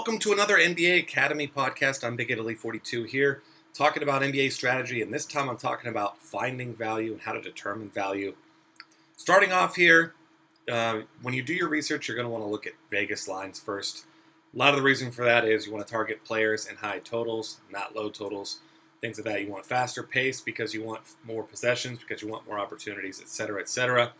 Welcome to another NBA Academy podcast. I'm Big Italy 42 here, talking about NBA strategy, and this time I'm talking about finding value and how to determine value. Starting off here, when you do your research, you're going to want to look at Vegas lines first. A lot of the reason for that is you want to target players in high totals, not low totals, things like that. You want faster pace because you want more possessions, because you want more opportunities, etc., etc.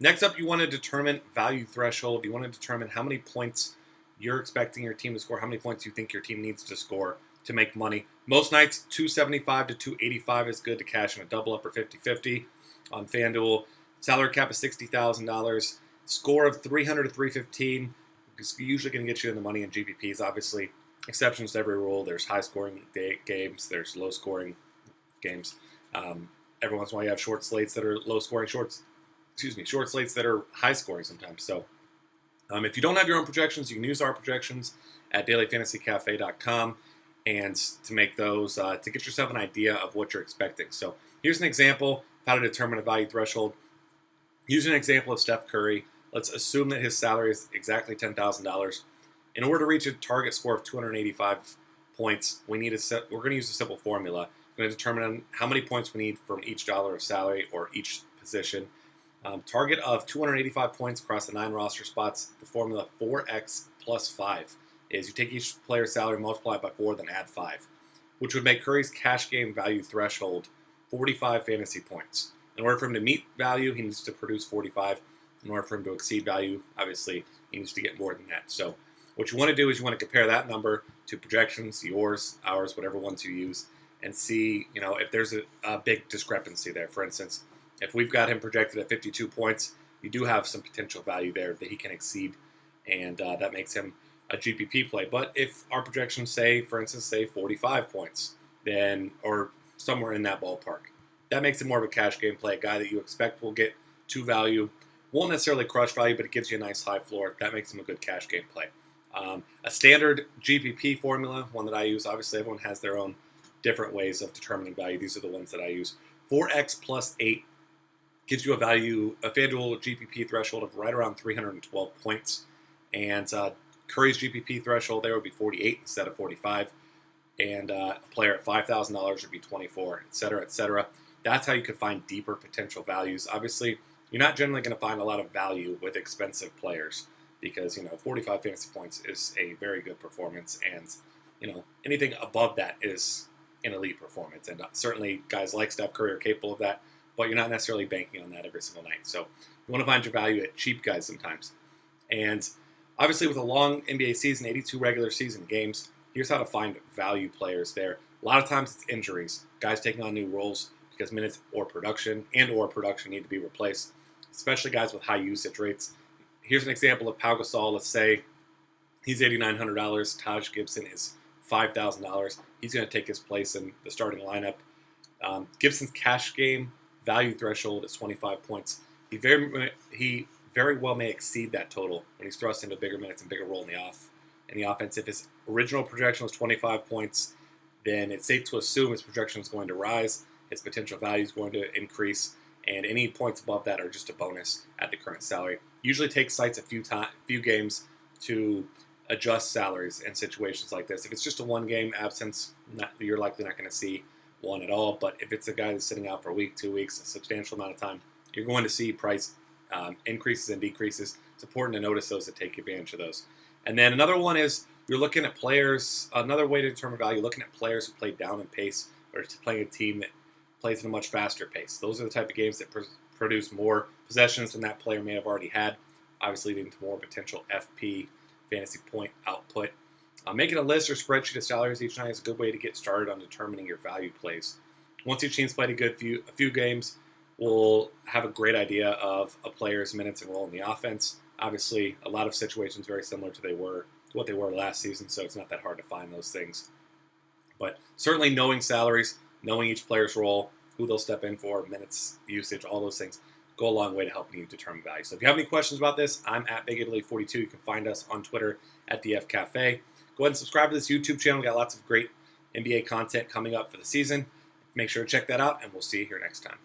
Next up, you want to determine value threshold. You want to determine how many points you're expecting your team to score, how many points you think your team needs to score to make money. Most nights, 275 to 285 is good to cash in a double up or 50-50 on FanDuel. Salary cap is $60,000. Score of 300 to 315 is usually going to get you in the money in GPPs. Obviously, exceptions to every rule. There's high-scoring games. There's low-scoring games. Every once in a while, you have short slates that are low-scoring, short slates that are high-scoring sometimes. So, if you don't have your own projections, you can use our projections at dailyfantasycafe.com and to make those, to get yourself an idea of what you're expecting. So here's an example of how to determine a value threshold. Using an example of Steph Curry, let's assume that his salary is exactly $10,000. In order to reach a target score of 285 points, we're going to use a simple formula. We're going to determine how many points we need from each dollar of salary or each position. Target of 285 points across the 9 roster spots. The formula 4x plus 5 is you take each player's salary, multiply it by 4, then add 5, which would make Curry's cash game value threshold 45 fantasy points. In order for him to meet value, he needs to produce 45. In order for him to exceed value, obviously, he needs to get more than that. So what you want to do is you want to compare that number to projections, yours, ours, whatever ones you use, and see, if there's a big discrepancy there. For instance, if we've got him projected at 52 points, you do have some potential value there that he can exceed, and that makes him a GPP play. But if our projections say 45 points, then or somewhere in that ballpark, that makes it more of a cash game play. A guy that you expect will get to value, won't necessarily crush value, but it gives you a nice high floor. That makes him a good cash game play. A standard GPP formula, one that I use. Obviously, everyone has their own different ways of determining value. These are the ones that I use. 4x plus 8 gives you a FanDuel GPP threshold of right around 312 points. And Curry's GPP threshold there would be 48 instead of 45. And a player at $5,000 would be 24, et cetera, et cetera. That's how you could find deeper potential values. Obviously, you're not generally going to find a lot of value with expensive players because, 45 fantasy points is a very good performance. And, anything above that is an elite performance. And certainly guys like Steph Curry are capable of that. But you're not necessarily banking on that every single night. So you want to find your value at cheap guys sometimes. And obviously with a long NBA season, 82 regular season games, here's how to find value players there. A lot of times it's injuries, guys taking on new roles because minutes or production need to be replaced, especially guys with high usage rates. Here's an example of Pau Gasol. Let's say he's $8,900. Taj Gibson is $5,000. He's going to take his place in the starting lineup. Gibson's cash game value threshold is 25 points. He very well may exceed that total when he's thrust into bigger minutes and bigger role in the offense. If his original projection was 25 points, then it's safe to assume his projection is going to rise, his potential value is going to increase, and any points above that are just a bonus at the current salary. Usually takes sites a few games to adjust salaries in situations like this. If it's just a one-game absence, you're likely not going to see one at all. But if it's a guy that's sitting out for a week, 2 weeks, a substantial amount of time, you're going to see price increases and decreases. It's important to notice those and take advantage of those. And then another one is you're looking at players. Another way to determine value, looking at players who play down in pace or playing a team that plays at a much faster pace. Those are the type of games that produce more possessions than that player may have already had, obviously leading to more potential FP, fantasy point output. Making a list or spreadsheet of salaries each night is a good way to get started on determining your value plays. Once your team's played a few games, we'll have a great idea of a player's minutes and role in the offense. Obviously, a lot of situations very similar to what they were last season, so it's not that hard to find those things. But certainly knowing salaries, knowing each player's role, who they'll step in for, minutes, usage, all those things go a long way to helping you determine value. So if you have any questions about this, I'm at Big Italy 42. You can find us on Twitter at DF Cafe. Go ahead and subscribe to this YouTube channel. We've got lots of great NBA content coming up for the season. Make sure to check that out, and we'll see you here next time.